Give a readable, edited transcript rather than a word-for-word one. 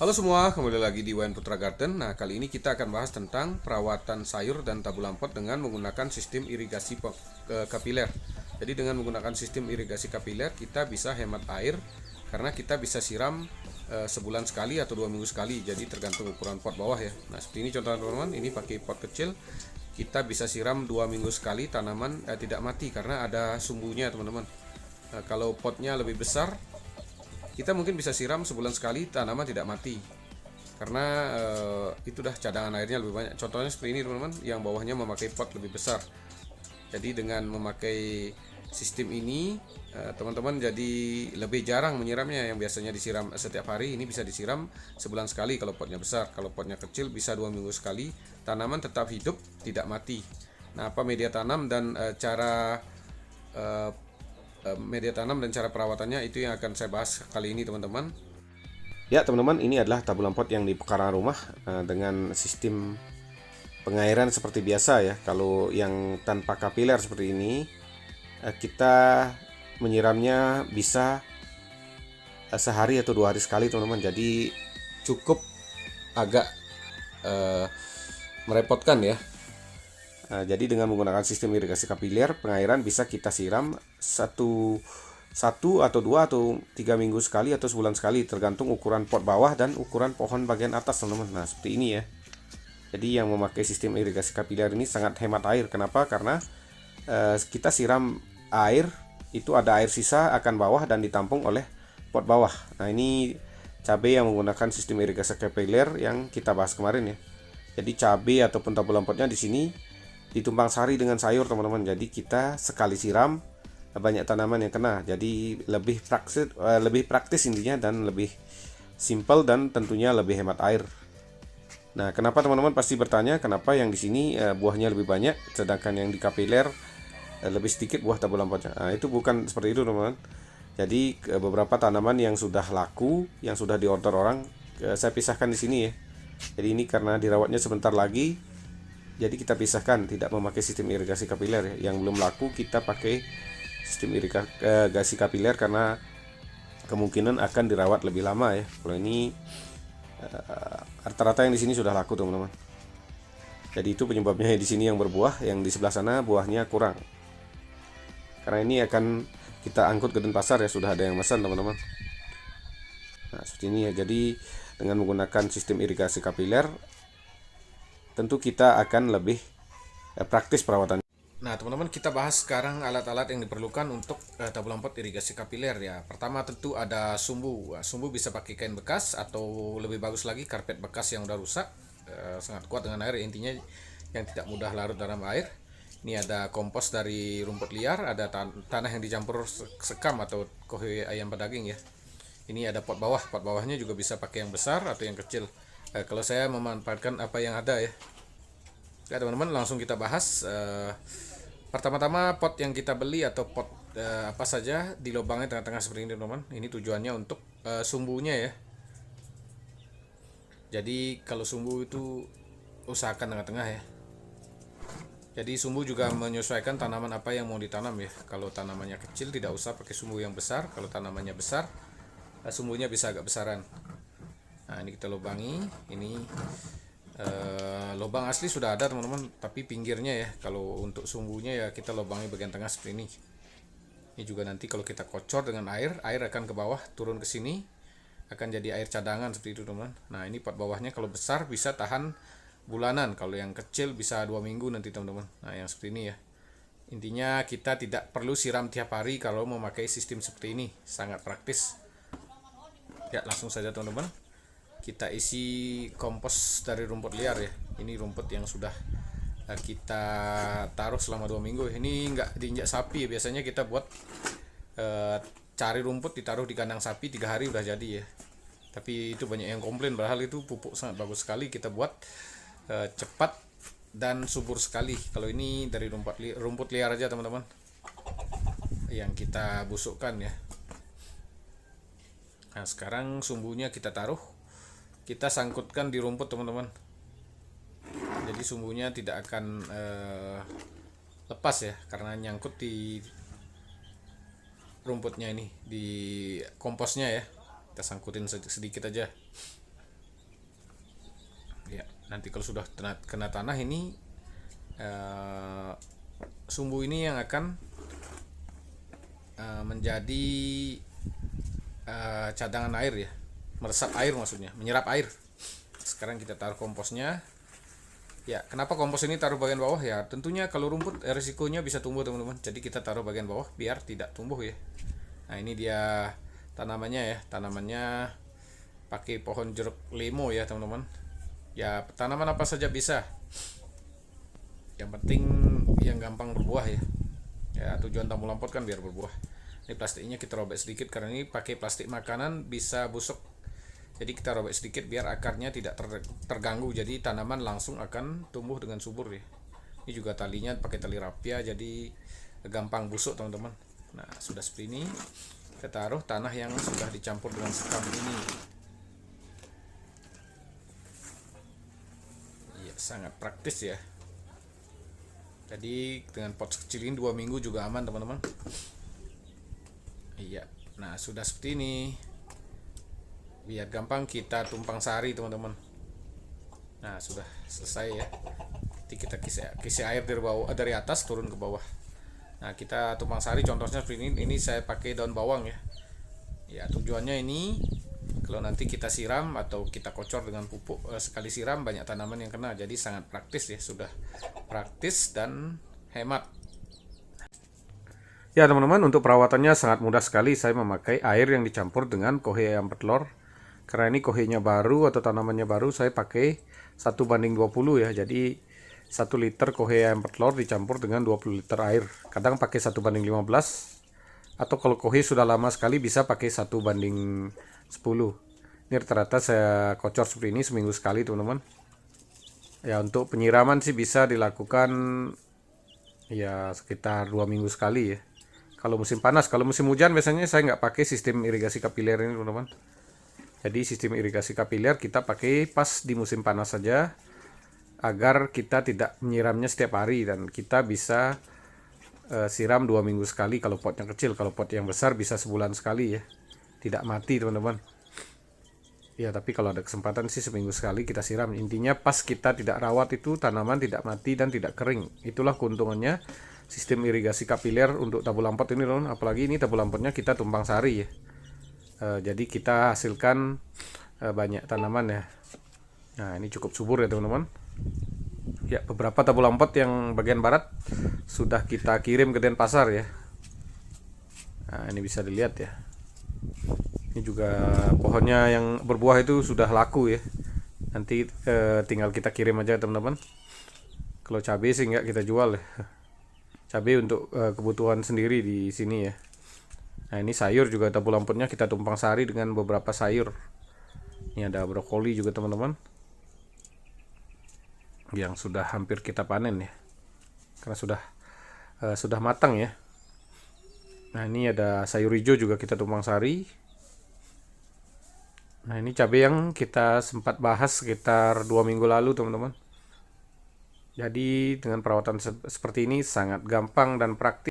Halo semua, kembali lagi di Wayan Putra Garden. Nah, kali ini kita akan bahas tentang perawatan sayur dan tabulan pot dengan menggunakan sistem irigasi kapiler. Jadi dengan menggunakan sistem irigasi kapiler, kita bisa hemat air karena kita bisa siram sebulan sekali atau 2 minggu sekali. Jadi tergantung ukuran pot bawah ya. Nah, seperti ini contohnya teman-teman, ini pakai pot kecil. Kita bisa siram 2 minggu sekali, tanaman tidak mati karena ada sumbunya teman-teman. Nah, kalau potnya lebih besar, kita mungkin bisa siram sebulan sekali, tanaman tidak mati karena itu dah cadangan airnya lebih banyak. Contohnya seperti ini teman-teman, yang bawahnya memakai pot lebih besar. Jadi dengan memakai sistem ini teman-teman jadi lebih jarang menyiramnya. Yang biasanya disiram setiap hari, ini bisa disiram sebulan sekali kalau potnya besar. Kalau potnya kecil bisa 2 minggu sekali, tanaman tetap hidup, tidak mati. Nah, apa media tanam dan eh, media tanam dan cara perawatannya itu yang akan saya bahas kali ini teman-teman. Ya teman-teman, ini adalah tabulan pot yang di pekarangan rumah dengan sistem pengairan seperti biasa ya. Kalau yang tanpa kapiler seperti ini, kita menyiramnya bisa sehari atau 2 hari sekali teman-teman. Jadi cukup agak eh, merepotkan ya. Jadi dengan menggunakan sistem irigasi kapiler, pengairan bisa kita siram satu atau 2 atau 3 minggu sekali atau sebulan sekali, tergantung ukuran pot bawah dan ukuran pohon bagian atas teman-teman. Nah seperti ini ya. Jadi yang memakai sistem irigasi kapiler ini sangat hemat air. Kenapa? Karena kita siram air, itu ada air sisa akan bawah dan ditampung oleh pot bawah. Nah ini cabai yang menggunakan sistem irigasi kapiler yang kita bahas kemarin ya. Jadi cabai ataupun tabulan potnya di sini ditumpang sari dengan sayur teman-teman. Jadi kita sekali siram banyak tanaman yang kena. Jadi lebih praktis intinya, dan lebih simple, dan tentunya lebih hemat air. Nah, kenapa teman-teman pasti bertanya kenapa yang di sini buahnya lebih banyak sedangkan yang di kapiler lebih sedikit buah tabulan potnya. Nah, itu bukan seperti itu teman-teman. Jadi beberapa tanaman yang sudah laku, yang sudah diorder orang, saya pisahkan di sini ya. Jadi ini karena dirawatnya sebentar lagi, jadi kita pisahkan, tidak memakai sistem irigasi kapiler ya. Yang belum laku kita pakai sistem irigasi kapiler karena kemungkinan akan dirawat lebih lama ya. Kalau ini rata-rata yang di sini sudah laku teman-teman. Jadi itu penyebabnya di sini yang berbuah, yang di sebelah sana buahnya kurang. Karena ini akan kita angkut ke Denpasar ya, sudah ada yang pesan teman-teman. Nah seperti ini ya. Jadi dengan menggunakan sistem irigasi kapiler, tentu kita akan lebih praktis perawatan. Nah, teman-teman, kita bahas sekarang alat-alat yang diperlukan untuk tabulan pot irigasi kapiler ya. Pertama tentu ada sumbu. Sumbu bisa pakai kain bekas atau lebih bagus lagi karpet bekas yang udah rusak. Sangat kuat dengan air, intinya yang tidak mudah larut dalam air. Ini ada kompos dari rumput liar, ada tanah yang dicampur sekam atau kohe ayam pedaging ya. Ini ada pot bawah. Pot bawahnya juga bisa pakai yang besar atau yang kecil. Kalau saya memanfaatkan apa yang ada ya. Ya teman-teman, langsung kita bahas. Pertama-tama pot yang kita beli atau pot apa saja di lubangnya tengah-tengah seperti ini teman-teman. Ini tujuannya untuk sumbunya ya. Jadi kalau sumbu itu usahakan tengah-tengah ya. Jadi sumbu juga menyesuaikan tanaman apa yang mau ditanam ya. Kalau tanamannya kecil tidak usah pakai sumbu yang besar. Kalau tanamannya besar, sumbunya bisa agak besaran. Nah ini kita lubangi. Ini lubang asli sudah ada teman-teman, tapi pinggirnya ya. Kalau untuk sumbunya ya kita lubangi bagian tengah seperti ini. Ini juga nanti kalau kita kocor dengan air akan ke bawah turun ke sini, akan jadi air cadangan seperti itu teman-teman. Nah ini pot bawahnya kalau besar bisa tahan bulanan, kalau yang kecil bisa 2 minggu nanti teman-teman. Nah yang seperti ini ya. Intinya kita tidak perlu siram tiap hari kalau memakai sistem seperti ini, sangat praktis. Ya langsung saja teman-teman, kita isi kompos dari rumput liar ya. Ini rumput yang sudah kita taruh selama 2 minggu. Ini nggak diinjak sapi, biasanya kita buat cari rumput ditaruh di kandang sapi 3 hari udah jadi ya. Tapi itu banyak yang komplain, padahal itu pupuk sangat bagus sekali kita buat, cepat dan subur sekali. Kalau ini dari rumput liar aja teman-teman yang kita busukkan ya. Nah sekarang sumbunya kita taruh, kita sangkutkan di rumput teman-teman. Jadi sumbunya tidak akan lepas ya, karena nyangkut di rumputnya ini, di komposnya ya. Kita sangkutin sedikit aja. Nanti kalau sudah kena tanah ini sumbu ini yang akan menjadi cadangan air ya, meresap air maksudnya, menyerap air. Sekarang kita taruh komposnya. Ya, kenapa kompos ini taruh bagian bawah ya? Tentunya kalau rumput risikonya bisa tumbuh teman-teman. Jadi kita taruh bagian bawah biar tidak tumbuh ya. Nah, ini dia tanamannya ya. Tanamannya pakai pohon jeruk lemo ya teman-teman. Ya, tanaman apa saja bisa. Yang penting yang gampang berbuah ya. Ya, tujuan tamu lampot kan biar berbuah. Ini plastiknya kita robek sedikit karena ini pakai plastik makanan bisa busuk. Jadi kita robek sedikit biar akarnya tidak terganggu. Jadi tanaman langsung akan tumbuh dengan subur ya. Ini juga talinya pakai tali rapia jadi gampang busuk teman-teman. Nah, sudah seperti ini. Kita taruh tanah yang sudah dicampur dengan sekam ini. Iya, sangat praktis ya. Jadi dengan pot kecil ini 2 minggu juga aman teman-teman. Iya. Nah, sudah seperti ini. Biar gampang kita tumpang sari teman-teman. Nah, sudah selesai ya. Nanti kita kisi air dari atas turun ke bawah. Nah, kita tumpang sari contohnya seperti ini. Ini saya pakai daun bawang ya. Ya, tujuannya ini kalau nanti kita siram atau kita kocor dengan pupuk, sekali siram banyak tanaman yang kena. Jadi sangat praktis ya, sudah praktis dan hemat. Ya teman-teman, untuk perawatannya sangat mudah sekali. Saya memakai air yang dicampur dengan kohe ayam petelur. Karena ini kohenya baru atau tanamannya baru, saya pakai 1:20 ya. Jadi 1 liter kohe ayam petelur dicampur dengan 20 liter air. Kadang pakai 1:15. Atau kalau kohe sudah lama sekali bisa pakai 1:10. Ini rata-rata saya kocor seperti ini seminggu sekali teman-teman. Ya, untuk penyiraman sih bisa dilakukan ya sekitar 2 minggu sekali ya. Kalau musim panas, kalau musim hujan biasanya saya nggak pakai sistem irigasi kapiler ini teman-teman. Jadi sistem irigasi kapiler kita pakai pas di musim panas saja agar kita tidak menyiramnya setiap hari dan kita bisa siram 2 minggu sekali kalau potnya kecil. Kalau pot yang besar bisa sebulan sekali ya. Tidak mati teman-teman. Ya, tapi kalau ada kesempatan sih seminggu sekali kita siram. Intinya pas kita tidak rawat itu tanaman tidak mati dan tidak kering. Itulah keuntungannya sistem irigasi kapiler untuk tabu lampot ini teman. Apalagi ini tabu lampotnya kita tumpang sari ya. Jadi kita hasilkan banyak tanaman ya. Nah, ini cukup subur ya teman-teman. Ya, beberapa tabu lampot yang bagian barat sudah kita kirim ke Denpasar ya. Nah, ini bisa dilihat ya. Ini juga pohonnya yang berbuah itu sudah laku ya. Nanti tinggal kita kirim aja teman-teman. Kalau cabai sih nggak kita jual ya. Cabai untuk kebutuhan sendiri di sini ya. Nah, ini sayur juga tabu lampotnya kita tumpang sari dengan beberapa sayur. Ini ada brokoli juga teman-teman. Yang sudah hampir kita panen ya. Karena sudah matang ya. Nah, ini ada sayur hijau juga kita tumpang sari. Nah, ini cabai yang kita sempat bahas sekitar 2 minggu lalu teman-teman. Jadi dengan perawatan seperti ini sangat gampang dan praktis.